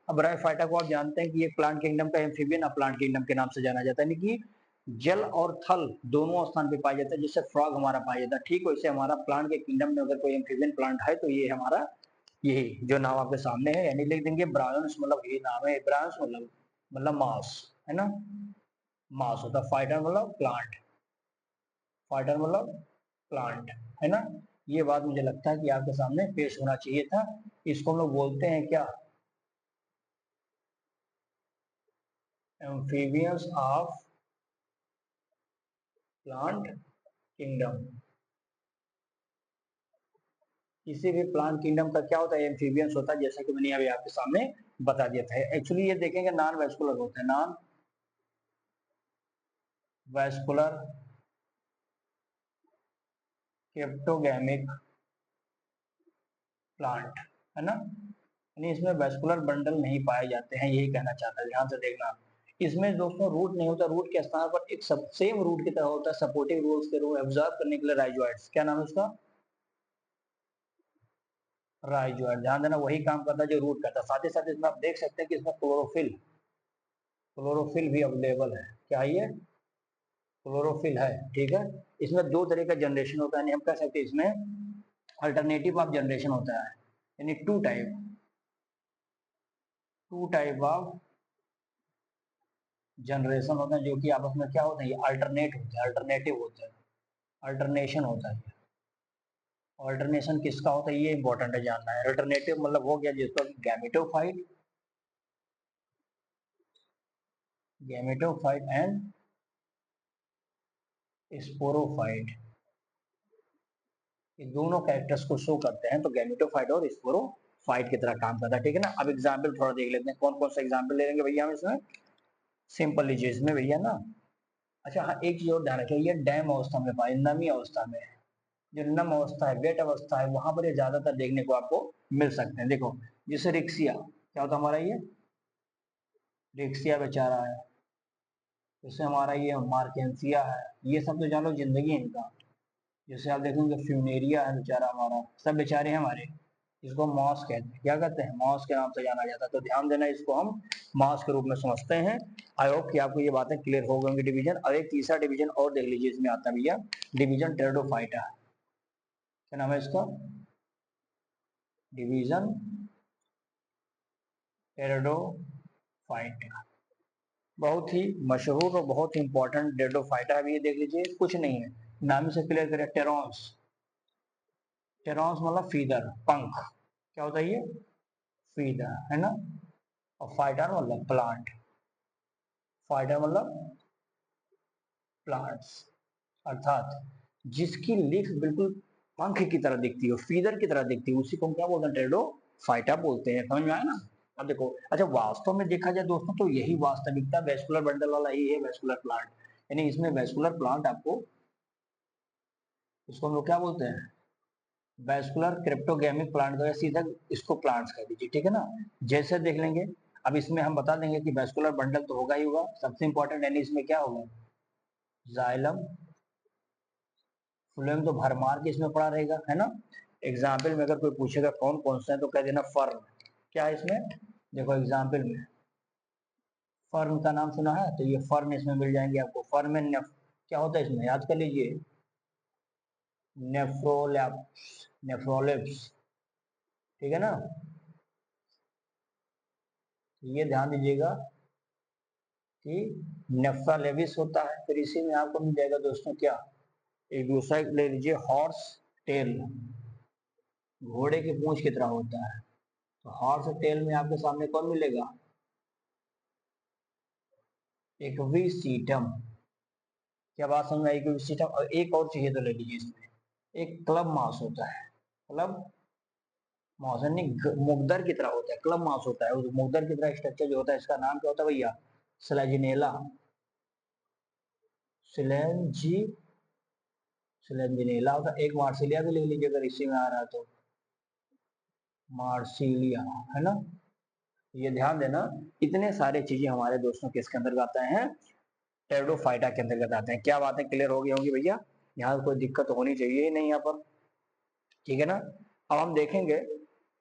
अब ब्रायोफाइटा को आप जानते हैं कि ये प्लांट किंगडम का एम्फीबियन अब प्लांट किंगडम के नाम से जाना जाता है, यानी कि जल और थल दोनों स्थान पे पाया जाता है। जैसे फ्रॉग हमारा पाया जाता है, ठीक वैसे हमारा प्लांट के किंगडम में अगर कोई एम्फीबियन प्लांट है तो ये हमारा यही जो नाम आपके सामने है, यानी लिख देंगे ब्रायोन्स, मतलब ये नाम है, ब्रायोन्स मतलब मास है ना, मास होता है। फाइटर मतलब प्लांट, फाइटर मतलब प्लांट है ना। ये बात मुझे लगता है कि आपके सामने पेश होना चाहिए था। इसको हम लोग बोलते हैं क्या, एम्फीबियंस ऑफ प्लांट किंगडम। किसी भी प्लांट किंगडम का क्या होता है, एम्फीबियंस होता है, जैसा कि मैंने अभी आपके सामने बता दिया था। एक्चुअली ये देखेंगे नॉन वेस्कुलर होते हैं, नॉन वेस्कुलर क्रिप्टोगैमिक प्लांट है ना, यानी इसमें वेस्कुलर बंडल नहीं पाए जाते हैं, यही कहना चाहता है। ध्यान से देखना, इसमें दोस्तों रूट नहीं होता, रूट के स्थान पर एक सब सेम रूट की तरह होता है, सपोर्टिंग रूट्स के रूट एब्जॉर्ब करने के लिए राइजोइड्स। क्या नाम है उसका? राइजोइड। ध्यान देना, वही काम करता है जो रूट करता है। साथ ही साथ इसमें आप देख सकते हैं कि इसमें क्लोरोफिल, क्लोरोफिल भी अवेलेबल है। क्या ये क्लोरोफिल है? ठीक है। इसमें दो तरह का जनरेशन होता है, हम कह सकते हैं इसमें अल्टरनेटिव ऑफ जनरेशन होता है, यानी टू टाइप ऑफ जनरेशन होता है, जो कि आपस में क्या होता है, ये अल्टरनेट होता है, अल्टरनेटिव होता है, अल्टरनेशन होता है। अल्टरनेशन किसका होता है, ये इंपॉर्टेंट है जानना है। अल्टरनेटिव मतलब हो गया जिसको गैमेटोफाइट, गैमेटोफाइट एंड स्पोरोफाइट, ये दोनों कैरेक्टर्स को शो करते हैं, तो गैमेटोफाइट और स्पोरोफाइट की तरह काम करता है। ठीक है ना। अब एग्जाम्पल थोड़ा देख लेते हैं, कौन कौन सा एग्जाम्पल ले लेंगे भैया हम इसमें। सिंपल लीजिए इसमें भैया ना। अच्छा हाँ, एक चीज और ध्यान रखिए, ये डैम अवस्था में पाए, नमी अवस्था में, जो नम अवस्था है, वेट अवस्था है, वहां पर ये ज्यादातर देखने को आपको मिल सकते हैं। देखो जैसे रिक्सिया, क्या होता है हमारा ये रिक्सिया बेचारा है, जैसे हमारा ये मार्केंसिया है, ये सब तो जानो जिंदगी है इनका। जैसे आप देखेंगे फ्यूनेरिया है बेचारा हमारा, सब बेचारे हैं हमारे। इसको मॉस कहते हैं, क्या कहते हैं, मॉस के नाम से जाना जाता है। तो ध्यान देना, इसको हम मॉस के रूप में समझते हैं। आई होप कि आपको ये बातें क्लियर हो गई डिवीजन। और एक तीसरा डिवीजन और देख लीजिए, इसमें आता है भैया डिवीजन टेरिडोफाइटा। क्या नाम है इसका? Division pteridophyta. बहुत ही मशहूर और बहुत ही इंपॉर्टेंट टेरिडोफाइटा है, ये देख लीजिए, कुछ नहीं है, नाम से क्लियर करें, टेरॉन्स। टेरॉन्स मतलब फीदर, पंख। क्या होता है ये? फीदर है ना। और फाइटर मतलब प्लांट, फाइटर मतलब प्लांट्स, अर्थात जिसकी लीफ बिल्कुल पंख की तरह दिखती है, फीदर की तरह दिखती है, उसी को हम क्या बोलते हैं, टेरिडोफाइटा बोलते हैं। समझ में आया ना? अब देखो, अच्छा वास्तव में देखा जाए दोस्तों तो यही वास्तविकता वेस्कुलर बंडल वाला ही है, वेस्कुलर प्लांट। यानी इसमें वेस्कुलर प्लांट आपको, इसको हम लोग क्या बोलते हैं, वेस्कुलर क्रिप्टोगैमिक प्लांट, तो सीधा इसको प्लांट्स कह दीजिए। ठीक है ना। जैसे देख लेंगे, अब इसमें हम बता देंगे कि वेस्कुलर बंडल तो होगा ही होगा, सबसे इंपॉर्टेंट, यानी इसमें क्या होगा, जाइलम, फ्लोएम तो भरमार के इसमें पड़ा रहेगा है ना। एग्जाम्पल में अगर कोई पूछेगा कौन कौन सा है, तो कह देना फर्न। क्या है इसमें? देखो एग्जाम्पल में फर्न का नाम सुना है, तो ये फर्न इसमें मिल जाएंगे आपको। फर्न में क्या होता है इसमें, याद कर लीजिए, नेफ्रोलैप्स, नेफ्रोलिप्स। ठीक है ना। ये ध्यान दीजिएगा कि नेफ्रालेविस होता है। फिर इसी में आपको मिल जाएगा दोस्तों क्या, एक दूसरा ले लीजिए, हॉर्स टेल, घोड़े की पूंछ की तरह होता है। तो हॉर्स टेल में आपके सामने कौन मिलेगा? एक विस्टिटम। क्या बात समझ में आई? विस्टिटम। और एक और चाहिए तो ले लीजिए इसमें, एक क्लब माउस होता है। क्लब माउस यानी मुगदर की तरह होता है, क्लब माउस होता है। उस मुगदर की तरह स्ट्रक्चर जो होता है, इसका नाम क्या होता है भैया? स्लेजिनेला। सिलेंजी सिलेंजिनेला होता है। एक मार्सिलिया भी ले लीजिए अगर इसी में आ रहा है तो, मार्सिलिया, है ना। ये ध्यान देना, इतने सारे चीजें हमारे दोस्तों के इसके अंदर आते हैं, टेरिडोफाइटा के अंतर्गत आते हैं। क्या बातें क्लियर हो गई होंगी भैया? यहाँ कोई दिक्कत होनी चाहिए ही नहीं यहाँ पर, ठीक है ना। अब हम देखेंगे,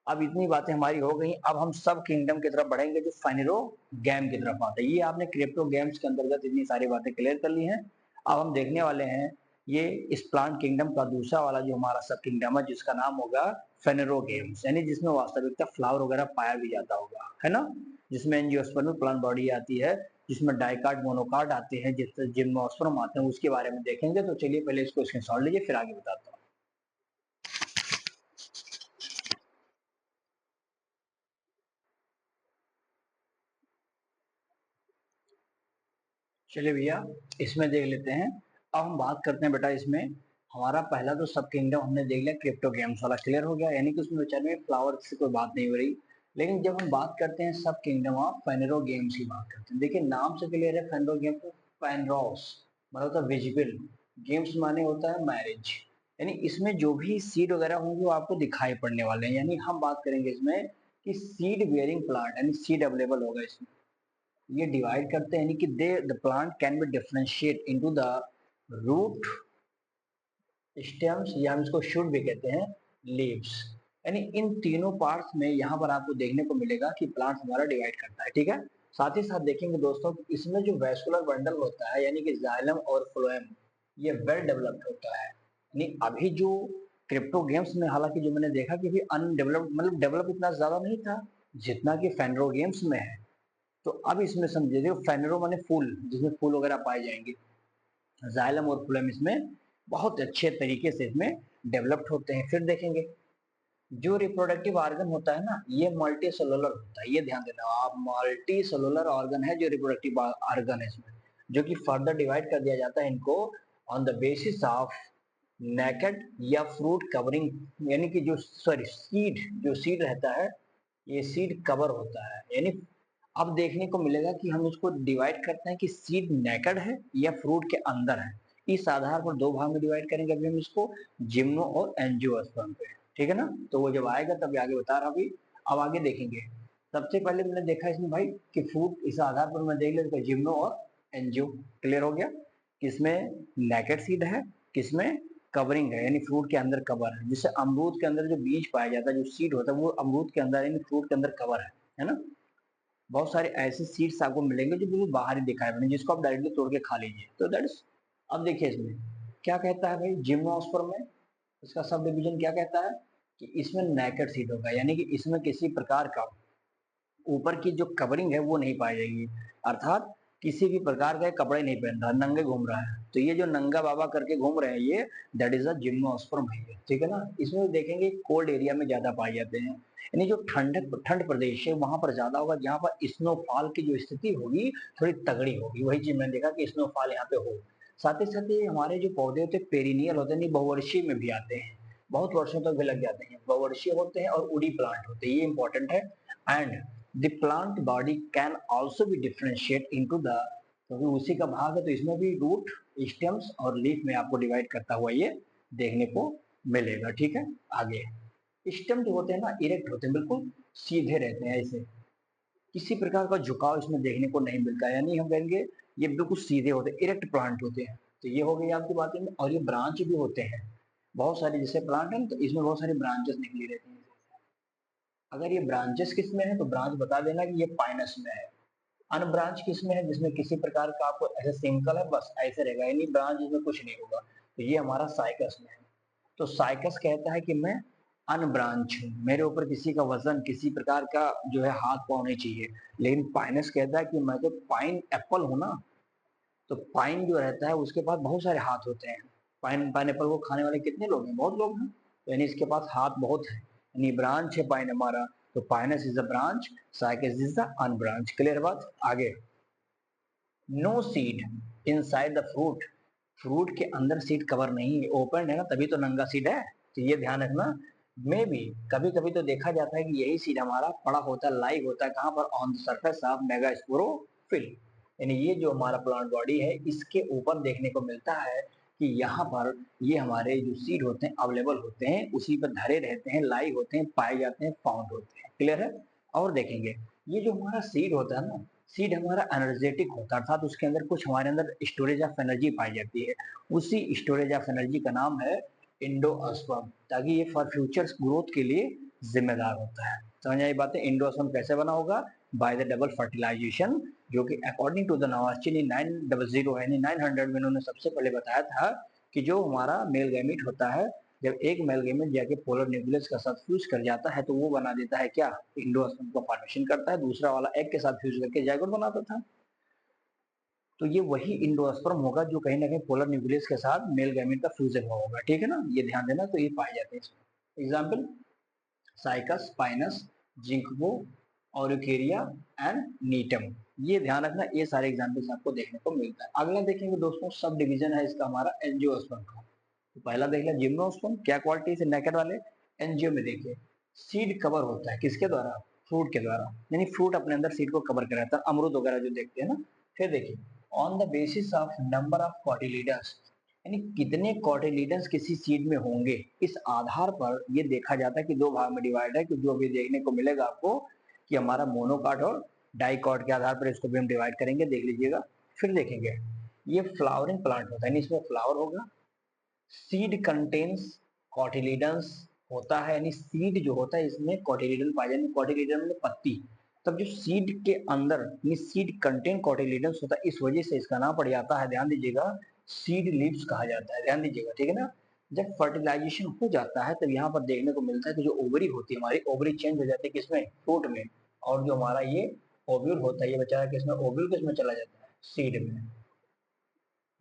अब इतनी बातें हमारी हो गई, अब हम सब किंगडम की तरफ बढ़ेंगे जो फाइनेरो गेम की तरफ आते हैं। ये आपने क्रिप्टो गेम्स के अंतर्गत इतनी सारी बातें क्लियर कर ली हैं। अब हम देखने वाले हैं ये इस प्लांट किंगडम का दूसरा वाला जो हमारा सब किंगडम है, जिसका नाम होगा फेनेरो गेम्स, यानी जिसमें वास्तविकता फ्लावर वगैरह पाया भी जाता होगा, है ना। जिसमें एंजियोस्पर्म में प्लांट बॉडी आती है, जिसमें डाइकार्ड मोनोकार्ड आते हैं, जिससे जिम्नोस्पर्म आते हैं, उसके बारे में देखेंगे। तो चलिए पहले इसको स्क्रीनशॉट लीजिए, फिर आगे बताता हूँ। चलिए भैया, इसमें देख लेते हैं। अब हम बात करते हैं बेटा, इसमें हमारा पहला तो सब किंगडम हमने देख लिया, क्रिप्टो गेम्स वाला क्लियर हो गया, यानी कि उसमें बेचारे में फ्लावर से कोई बात नहीं हो रही। लेकिन जब हम बात करते हैं सब किंगडम ऑफ फेनेरो गेम्स की बात करते हैं, देखिए नाम से क्लियर है फेनेरो गेम को, पैनरोस मतलब होता है विजिबल, गेम्स माने होता है मैरिज, यानी इसमें जो भी सीड वगैरह होंगे वो आपको दिखाई पड़ने वाले हैं। यानी हम बात करेंगे इसमें कि सीड बेयरिंग प्लांट, यानी सीड अवेलेबल होगा इसमें। ये डिवाइड करते हैं, यानी कि they the plant can be differentiate into the root, stems, या हम इसको शुड भी कहते हैं, लीव्स। यानी इन तीनों पार्ट्स में यहाँ पर आपको देखने को मिलेगा कि प्लांट हमारा डिवाइड करता है, ठीक है। साथ ही साथ देखेंगे दोस्तों, इसमें जो वेस्कुलर बंडल होता है, यानी कि जाइलम और फ्लोएम, ये वेल डेवलप्ड होता है। यानी अभी जो क्रिप्टो गेम्स में, हालांकि जो मैंने देखा कि अनडेवलप्ड, मतलब डेवलप इतना ज्यादा नहीं था जितना कि फेनरो गेम्स में है। तो अब इसमें समझिए, देखो फेनरो माने फूल, जिसमें फूल वगैरह पाए जाएंगे, जाइलम और फ्लोएम इसमें बहुत अच्छे तरीके से इसमें डेवलप्ड होते हैं। फिर देखेंगे जो रिप्रोडक्टिव ऑर्गन होता है ना, ये मल्टी सेलुलर होता है, ये ध्यान देना आप, मल्टी सेलुलर ऑर्गन है जो रिप्रोडक्टिव ऑर्गन है इसमें, जो कि फर्दर डिवाइड कर दिया जाता है इनको on the basis of naked या फ्रूट कवरिंग, यानी कि जो सॉरी सीड, जो सीड रहता है, ये सीड कवर होता है। यानी अब देखने को मिलेगा कि हम इसको डिवाइड करते हैं कि सीड नेकेड है या फ्रूट के अंदर है। इस आधार पर दो भाग में डिवाइड करेंगे अभी हम इसको, जिम्नो और एंजियोस्पर्म पे, ठीक है ना। तो वो जब आएगा तब आगे बता रहा अभी। अब आगे देखेंगे, सबसे पहले मैंने देखा इसमें भाई कि फ्रूट, इस आधार पर मैं देख लेता जिम्नो और एंजियो, क्लियर हो गया। किसमें नेकेड सीड है, किसमें कवरिंग है, यानी फ्रूट के अंदर कवर है। जिससे अमरूद के अंदर जो बीज पाया जाता है, जो सीड होता है, वो अमरूद के अंदर यानी फ्रूट के अंदर कवर है ना। बहुत सारे ऐसे सीड्स आपको मिलेंगे जो बिल्कुल बाहर ही दिखाई पड़ेंगे, जिसको आप डायरेक्टली तोड़ के खा लीजिए, तो दैट्स। अब देखिए इसमें क्या कहता है भाई, जिम्नोस्पर्म में इसका सब डिवीजन क्या कहता है कि इसमें नेकेड सीड होगा, यानी कि इसमें किसी प्रकार का ऊपर की जो कवरिंग है वो नहीं पाई जाएगी, अर्थात किसी भी प्रकार का कपड़े नहीं पहन रहा, नंगे घूम रहा है। तो ये जो नंगा बाबा करके घूम रहे हैं, ये दैट इज अ जिम्नोस्पर्म है, ठीक है ना। इसमें देखेंगे कोल्ड एरिया में ज्यादा पाए जाते हैं, यानी जो ठंड प्रदेश है वहां पर ज्यादा होगा, जहाँ पर स्नोफॉल की जो स्थिति होगी थोड़ी तगड़ी होगी। वही चीज मैंने देखा कि स्नोफॉल यहाँ पे हो। साथ ही साथ ये हमारे जो पौधे होते हैं पेरिनियल होते हैं, बहुवर्षीय में भी आते हैं, बहुत वर्षों तक भी लग जाते हैं, बहुवर्षीय होते हैं और उड़ी प्लांट होते हैं, ये इंपॉर्टेंट है। And the plant body can also be differentiate into the, क्योंकि उसी का भाग है तो इसमें भी रूट, स्टेम्स और लीफ में आपको डिवाइड करता हुआ ये देखने को मिलेगा, ठीक है। आगे स्टेम जो होते हैं ना, इरेक्ट होते हैं, बिल्कुल सीधे रहते हैं, ऐसे किसी प्रकार का झुकाव इसमें देखने को नहीं मिलता है, यानी हम कहेंगे ये बिल्कुल सीधे होते हैं, इरेक्ट प्लांट होते हैं। तो ये हो गई आपकी बातें में। और ये ब्रांच भी होते हैं बहुत सारे, जैसे प्लांट है तो इसमें बहुत सारी ब्रांचेस निकली रहती हैं। अगर ये ब्रांचेस किस में है तो ब्रांच बता देना कि ये पाइनस में है। अनब्रांच किस में है, जिसमें किसी प्रकार का आपको ऐसे सिंकल है बस ऐसे रहेगा, यानी ब्रांच इसमें कुछ नहीं होगा, तो ये हमारा साइकस में है। तो साइकस कहता है कि मैं अनब्रांच हूँ, मेरे ऊपर किसी का वजन, किसी प्रकार का जो है हाथ पाँव नहीं चाहिए। लेकिन पाइनस कहता है कि मैं तो पाइन एप्पल हूँ ना, तो पाइन जो रहता है उसके पास बहुत सारे हाथ होते हैं। पाइन एप्पल को खाने वाले कितने लोग हैं, बहुत लोग हैं, तो यानी इसके पास हाथ बहुत है, यानी ब्रांच है पाइन हमारा। तो pinus is the branch, cycas is the unbranch. Clear बात? आगे, no seed inside the fruit, fruit के अंदर सीड कवर नहीं है, ओपन है ना, तभी तो नंगा सीड है, तो ये ध्यान रखना। मे भी कभी कभी तो देखा जाता है कि यही सीड हमारा पड़ा होता है, लाइव होता है कहाँ पर, on the surface of megasporophyll, यानी ये जो हमारा प्लांट बॉडी है इसके ऊपर देखने को मिलता है कि यहाँ पर ये हमारे जो सीड होते हैं अवेलेबल होते हैं, उसी पर धरे रहते हैं, लाइव होते हैं, पाए जाते हैं, फाउंड होते हैं। क्लियर है? और देखेंगे ये जो हमारा सीड होता है ना, सीड हमारा एनर्जेटिक होता है, अर्थात उसके अंदर कुछ हमारे अंदर स्टोरेज ऑफ एनर्जी पाई जाती है, उसी स्टोरेज ऑफ एनर्जी का नाम है इंडोस्पर्म, ताकि ये फॉर फ्यूचर ग्रोथ के लिए जिम्मेदार होता है। समझ आई बातें? इंडोस्पर्म कैसे बना होगा? बाय द डबल फर्टिलाइजेशन, जो कि अकॉर्डिंग टू द नवास्चिनी 900 यानी 900 में उन्होंने सबसे पहले बताया था कि जो हमारा मेल गैमीट होता है, जब एक मेल गैमेट जाके पोलर न्यूक्लियस के साथ फ्यूज कर जाता है तो वो बना देता है क्या? इंडोस्पर्म का फॉर्मेशन करता है, दूसरा वाला एग के साथ फ्यूज करके जाइगोट बनाता था। तो ये वही इंडोस्पर्म होगा जो कहीं ना कहीं पोलर न्यूक्लियस के साथ मेल गैमेट का फ्यूजन हुआ होगा। ठीक है ना? ये ध्यान देना। तो ये पाए जाते हैं इसमें। Example, Cycas, Pinus, Ginkgo, Araucaria and Gnetum. ये ध्यान रखना, ये सारे एग्जाम्पल्स आपको देखने को मिलता है। अगला देखेंगे दोस्तों, सब डिवीजन है इसका हमारा एंजियोस्पर्म का। तो पहला देख लिया जिम्नोस्पर्म, क्या क्वालिटी से नेकेड वाले। एंजियो में देखिए सीड कवर होता है किसके द्वारा? फ्रूट के द्वारा, यानी फ्रूट अपने अंदर सीड को कवर कर रहता है, अमरूद वगैरह जो देखते हैं ना। फिर देखिए, on the basis of number of cotyledons, यानी कितने कॉटिलीडर्स किसी सीड में होंगे, इस आधार पर ये देखा जाता है कि दो भाग में डिवाइड है, कि जो अभी देखने को मिलेगा आपको कि हमारा मोनोकॉट और डाइकॉट के आधार पर इसको भी हम डिवाइड करेंगे, देख लीजिएगा। फिर देखेंगे ये फ्लावरिंग प्लांट होता है, इसमें फ्लावर होगा, सीड कंटेन्स कॉटिलीडन्स होता है, यानी सीड जो होता है इसमें कॉटिलीडन पाए जाते हैं, कॉटिलीडन मतलब पत्ती। तब जो सीड के अंदर यानी सीड कंटेन कॉटिलीडन्स होता है, इस वजह से इसका नाम पड़ जाता है, ध्यान दीजिएगा, सीड लीव्स कहा जाता है। ध्यान दीजिएगा, ठीक है ना? जब फर्टिलाइजेशन हो जाता है तब यहाँ पर देखने को मिलता है कि जो ओवरी होती है हमारी, ओवरी चेंज हो जाती है किसमें? फ्रूट में। और जो हमारा ये ओव्यूल होता है, ये बेचारा किसमें? ओव्यूल किसमें चला जाता है? सीड में।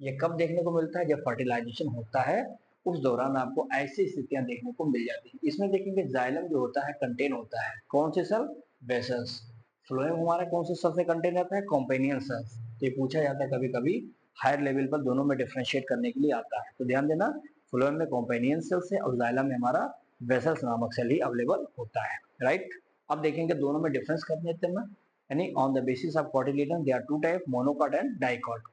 ये कब देखने को मिलता है? जब फर्टिलाइजेशन होता है, उस दौरान आपको ऐसी स्थितियां देखने को मिल जाती है। इसमें देखेंगे जाइलम जो होता है कंटेन होता है कौन से सेल? वेसल्स। फ्लोएम हमारा कौन से सेल से कंटेन रहता है? Companion cells. ये पूछा जाता है कभी कभी, हायर लेवल पर दोनों में डिफ्रेंशिएट करने के लिए आता है, तो ध्यान देना। फ्लोएम में कॉम्पेनियन सेल्स है और जाइलम में हमारा वेसल्स नामक सेल ही अवेलेबल होता है। राइट? अब देखेंगे दोनों में डिफरेंस कर लेते हैं, यानी on the basis of cotyledon they are two type, monocot and dicot.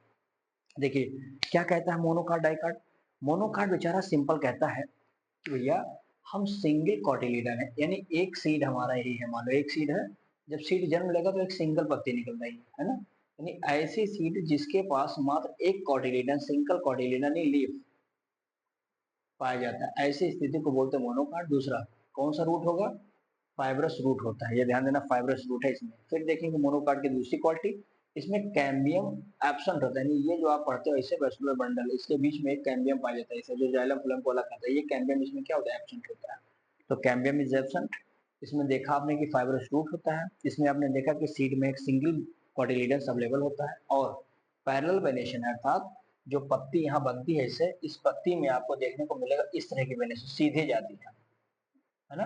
देखिए क्या कहता है मोनोकार्ड डाइकार्ड? मोनोकार्ड बेचारा सिंपल कहता है कि भैया हम सिंगल कॉटिलीडन है, यानी एक सीड हमारा यही है, मान लो एक सीड है, जब सीड जन्म लेगा तो एक सिंगल पत्ती निकल रही है ना, यानी ऐसी सीड जिसके पास मात्र एक कॉटिलीडन, सिंगल कॉटिलीडन ही लीफ पाया जाता है, ऐसी स्थिति को बोलते हैं मोनोकार्ड। दूसरा कौन सा रूट होगा? फाइब्रस रूट होता है, ये ध्यान देना, फाइब्रस रूट है इसमें। फिर देखेंगे मोनोकार्ड की दूसरी क्वालिटी, इसमें कैम्बियम एब्सेंट होता है, यानी ये जो आप पढ़ते हो इसे वेस्कुलर बंडल, इसके बीच में एक कैम्बियम पाया जाता है, इसे जो जाइलम फ्लोएम को अलग करता है, ये कैम्बियम इसमें क्या होता है? एब्सेंट होता है। तो कैम्बियम इज एब्सेंट। इसमें देखा आपने कि फाइब्रस रूट होता है, इसमें आपने देखा कि सीड में एक सिंगल कॉटिलीडन्स अवेलेबल होता है, और पैरेलल वेनेशन है, अर्थात जो पत्ती यहाँ बनती है इसे, इस पत्ती में आपको देखने को मिलेगा इस तरह की वेनेशन सीधे जाती है ना,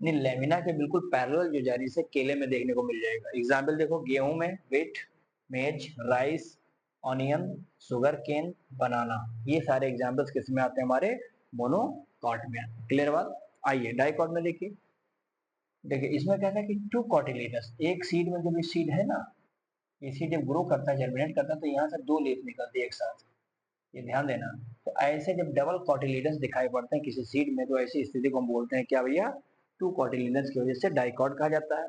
नहीं लेमिना के बिल्कुल पैरेलल जो जारी से केले में देखने को मिल जाएगा। एग्जाम्पल देखो, गेहूं में व्हीट, मेज, राइस, ऑनियन, शुगर केन, बनाना, ये सारे एग्जाम्पल्स किस में आते हैं? हमारे मोनोकॉट में। क्लियर बात? आइए डाइकॉट में देखिए। देखिए इसमें कहता है कि टू कॉटिलीडस, एक सीड में जब ये सीड है ना, ये सीड जब ग्रो करता है, जर्मिनेट करता है, तो यहाँ से दो लीफ निकलती है एक साथ, ये ध्यान देना। तो ऐसे जब डबल कॉटिलीडन्स दिखाई पड़ते हैं किसी सीड में, तो ऐसी स्थिति को हम बोलते हैं क्या भैया? टू कॉटिलीडन्स की वजह से डाइकॉट कहा जाता है।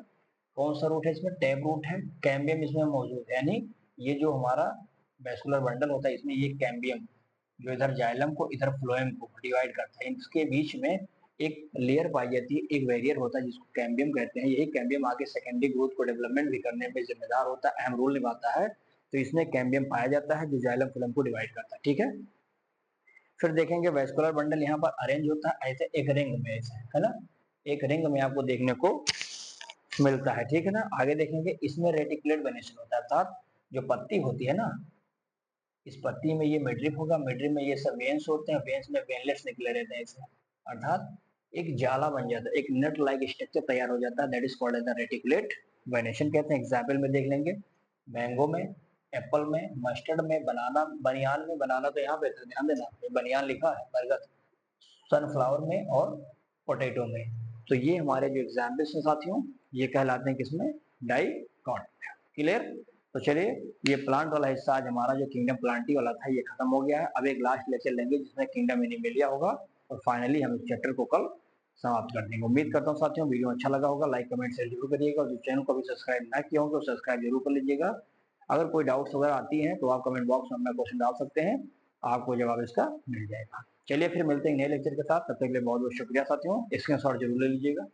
कौन सा रूट है इसमें? टैब रूट है। कैम्बियम इसमें मौजूद है, यानी ये जो हमारा वेस्कुलर बंडल होता है इसमें ये कैम्बियम जो इधर जाइलम को इधर फ्लोएम को डिवाइड करता है, इसके बीच में एक लेयर पाई जाती है, एक बैरियर होता है जिसको कैम्बियम कहते हैं। यही कैम्बियम आगे सेकेंडरी ग्रोथ को डेवलपमेंट भी करने में जिम्मेदार होता है, अहम रोल निभाता है। तो इसमें कैम्बियम पाया जाता है जो जाइलम फ्लोएम को डिवाइड करता है। ठीक है? फिर देखेंगे वेस्कुलर बंडल यहाँ पर अरेंज होता है ऐसे एक रिंग में, ऐसे है ना, एक रिंग में आपको देखने को मिलता है। ठीक है ना? आगे देखेंगे इसमें रेटिकुलेट वेनेशन होता है, अर्थात जो पत्ती होती है ना, इस पत्ती में ये मिडरिप होगा, मिडरिप में ये सब वेन्स होते हैं, वेन्स में वेनलेट्स निकले रहते हैं इसमें, अर्थात एक जाला बन जाता है, एक नट लाइक स्ट्रक्चर तैयार हो जाता है, that is called as the reticulate venation कहते हैं। एग्जाम्पल में देख लेंगे, मैंगो में, एप्पल में, मस्टर्ड में, बनाना, बनियान में, बनाना तो यहाँ पे था, ध्यान देना बनियान लिखा है, बरगद, सनफ्लावर में और पोटैटो में। तो ये हमारे जो एग्जाम्पल्स हैं साथियों, ये कहलाते हैं किसमें, डाइकॉट। क्लियर। तो चलिए, ये प्लांट वाला हिस्सा आज हमारा जो किंगडम प्लांटी वाला था ये खत्म हो गया है। अब एक लास्ट लेक्चर लेंगे जिसमें किंगडम एनिमेलिया होगा, और फाइनली हम इस चैप्टर को कल समाप्त कर देंगे। उम्मीद करता हूँ साथियों वीडियो अच्छा लगा होगा, लाइक कमेंट शेयर जरूर करिएगा, और जो चैनल को अभी सब्सक्राइब ना किया हो तो सब्सक्राइब जरूर कर लीजिएगा। अगर कोई डाउट्स वगैरह आती हैं तो आप कमेंट बॉक्स में अपना क्वेश्चन डाल सकते हैं, आपको जवाब इसका मिल जाएगा। चलिए फिर मिलते हैं नए लेक्चर के साथ, तब तक के लिए बहुत बहुत शुक्रिया साथियों, स्क्रीनशॉट जरूर ले लीजिएगा।